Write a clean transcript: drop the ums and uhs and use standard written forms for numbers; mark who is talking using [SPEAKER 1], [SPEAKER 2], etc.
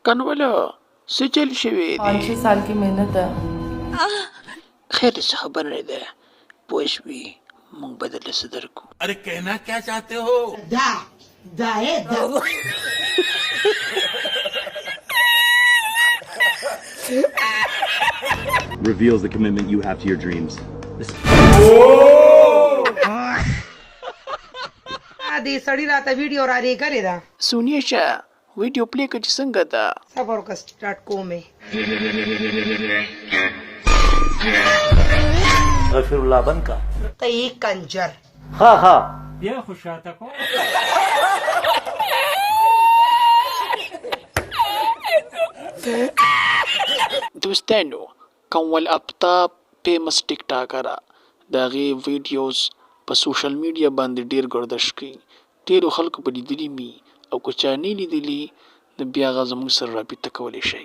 [SPEAKER 1] کنولا څه چل شوی دی
[SPEAKER 2] 5-6 साल की मेहनत है.
[SPEAKER 1] خیر څه خبره نه ده پوه شوې موږ به درله څه درکو
[SPEAKER 3] अरे कहना क्या चाहते हो
[SPEAKER 4] reveals the commitment you have to your dreams.
[SPEAKER 5] دې سړی راته ویډیو را لې کړې ده
[SPEAKER 1] سونیا شاه ویډیو پلی کړه چې څنګه ده
[SPEAKER 5] صبر وکړه سټارټ کومې
[SPEAKER 6] غفر الله بند کا
[SPEAKER 5] ته یې کنجر
[SPEAKER 6] हाँ हाँ
[SPEAKER 1] دوستانو کمول افتاب فیمس ټیک ټاکره د هغې ویډیوز په سوشل میډیا باندې ډیر ګردش کوي ډیرو خلکو به لیدلي وي او که چا نه لیدلي نو بیا هغه زموږ سره رابطه کولی شئ